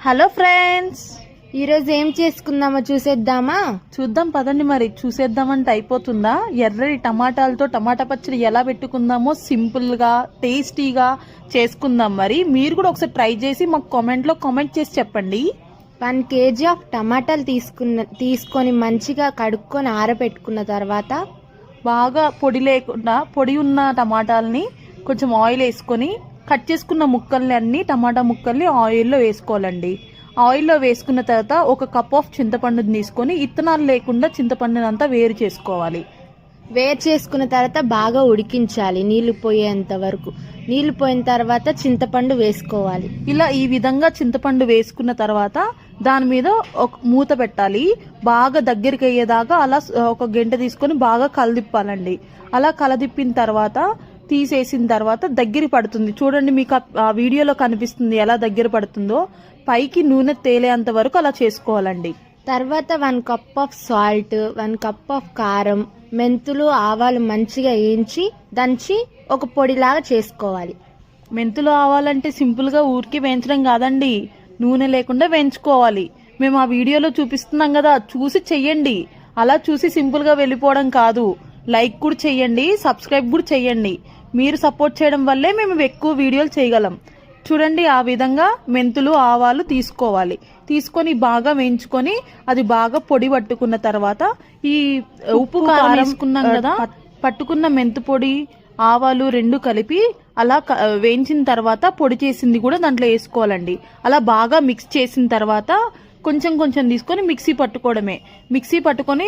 Hello friends, ఈరోజు ఏం చేసుకుందామో చూద్దాం పదండి. మరి చూసేద్దామంటే అయిపోతుందా? ఎర్రటి టమాటాలతో టమాటా పచ్చడి ఎలా పెట్టుకుందామో సింపుల్ గా టేస్టీగా చేసుకుందాం. మరి మీరు కూడా ఒకసారి ట్రై చేసి మాకు కామెంట్ చేసి చెప్పండి. 1 kg ఆఫ్ టమాటాలు తీసుకొని మంచిగా కడుక్కొని ఆరబెట్టుకున్న తర్వాత బాగా పొడి ఉన్న టమాటాలని కొంచెం ఆయిల్ వేసుకొని కట్ చేసుకున్న ముక్కల్ని అన్ని టమాటా ముక్కల్ని ఆయిల్లో వేసుకోవాలండి. ఆయిల్లో వేసుకున్న తర్వాత 1 కప్ ఆఫ్ చింతపండుని తీసుకొని ఇత్తనాలు లేకుండా చింతపండునంతా వేరు చేసుకోవాలి. వేరు చేసుకున్న తర్వాత బాగా ఉడికించాలి నీళ్లు పోయేంత వరకు. నీళ్లు పోయిన తర్వాత చింతపండు వేసుకోవాలి. ఇలా ఈ విధంగా చింతపండు వేసుకున్న తర్వాత దాని మీద ఒక మూత పెట్టాలి. బాగా దగ్గరికి అయ్యేదాకా అలా 1 గంట తీసుకొని బాగా కలదిప్పాలండి. అలా కలదిప్పిన తర్వాత తీసేసిన తర్వాత దగ్గర పడుతుంది. చూడండి, మీకు ఆ వీడియోలో కనిపిస్తుంది ఎలా దగ్గర పడుతుందో. పైకి నూనె తేలేంత వరకు అలా చేసుకోవాలండి. తర్వాత 1 cup of salt, 1 cup of కారం, మెంతులు, ఆవాలు మంచిగా వేయించి దంచి ఒక పొడిలాగా చేసుకోవాలి. మెంతులు ఆవాలంటే సింపుల్ గా ఊరికి వేయించడం కాదండి, నూనె లేకుండా వేయించుకోవాలి. మేము ఆ వీడియోలో చూపిస్తున్నాం కదా, చూసి చెయ్యండి. అలా చూసి సింపుల్ గా వెళ్ళిపోవడం కాదు. లైక్ కూడా చెయ్యండి, సబ్స్క్రైబ్ కూడా చెయ్యండి. మీరు సపోర్ట్ చేయడం వల్లే మేము ఎక్కువ వీడియోలు చేయగలం. చూడండి, ఆ విధంగా మెంతులు ఆవాలు తీసుకోవాలి. తీసుకొని బాగా వేయించుకొని అది బాగా పొడి పట్టుకున్న తర్వాత ఈ ఉప్పు కారం వేసుకున్నాం కదా, పట్టుకున్న మెంతు పొడి ఆవాలు 2 కలిపి అలా వేయించిన తర్వాత పొడి చేసింది కూడా దాంట్లో వేసుకోవాలండి. అలా బాగా మిక్స్ చేసిన తర్వాత కొంచెం తీసుకొని మిక్సీ పట్టుకోవడమే. మిక్సీ పట్టుకొని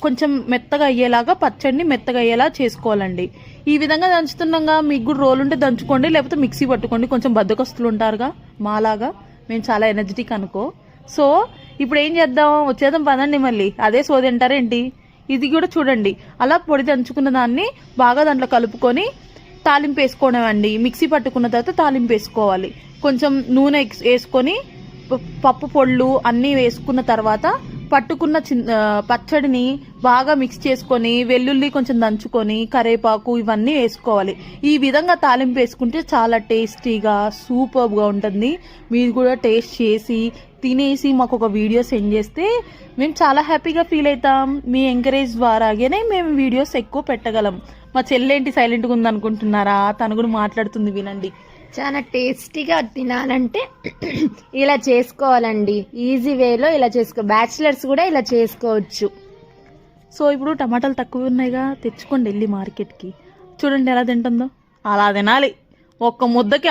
కొంచెం మెత్తగా అయ్యేలాగా పచ్చడిని మెత్తగా అయ్యేలా చేసుకోవాలండి. ఈ విధంగా దంచుతున్నాగా మీకు కూడా రోలు ఉంటే దంచుకోండి, లేకపోతే మిక్సీ పట్టుకోండి. కొంచెం బద్దకస్తులు ఉంటారుగా మాలాగా, మేము చాలా ఎనర్జెటిక్ అనుకో. సో ఇప్పుడు ఏం చేద్దాం, వచ్చేద్దాం పదండి. మళ్ళీ అదే సోది అంటారేంటి? ఇది కూడా చూడండి, అలా పొడి దంచుకున్న దాన్ని బాగా దాంట్లో కలుపుకొని తాలింపు వేసుకోవడం అండి. మిక్సీ పట్టుకున్న తర్వాత తాలింపు వేసుకోవాలి. కొంచెం నూనె వేసుకొని పప్పు పొళ్ళు అన్నీ వేసుకున్న తర్వాత పట్టుకున్న పచ్చడిని బాగా మిక్స్ చేసుకొని వెల్లుల్లి కొంచెం దంచుకొని కరేపాకు ఇవన్నీ వేసుకోవాలి. ఈ విధంగా తాలింపు వేసుకుంటే చాలా టేస్టీగా సూపర్గా ఉంటుంది. మీరు కూడా టేస్ట్ చేసి తినేసి మాకు ఒక వీడియో సెండ్ చేస్తే మేము చాలా హ్యాపీగా ఫీల్ అవుతాం. మీ ఎంకరేజ్ ద్వారాగానే మేము వీడియోస్ ఎక్కువ పెట్టగలం. మా చెల్లెంటి సైలెంట్గా ఉందనుకుంటున్నారా? తను కూడా మాట్లాడుతుంది, వినండి. చాలా టేస్టీగా తినాలంటే ఇలా చేసుకోవాలండి. ఈజీ వేలో ఇలా బ్యాచిలర్స్ కూడా ఇలా చేసుకోవచ్చు. సో ఇప్పుడు టమాటాలు తక్కువ ఉన్నాయిగా, తెచ్చుకోండి వెళ్ళి మార్కెట్కి. చూడండి ఎలా తింటుందో, అలా తినాలి. 1 ముద్దకి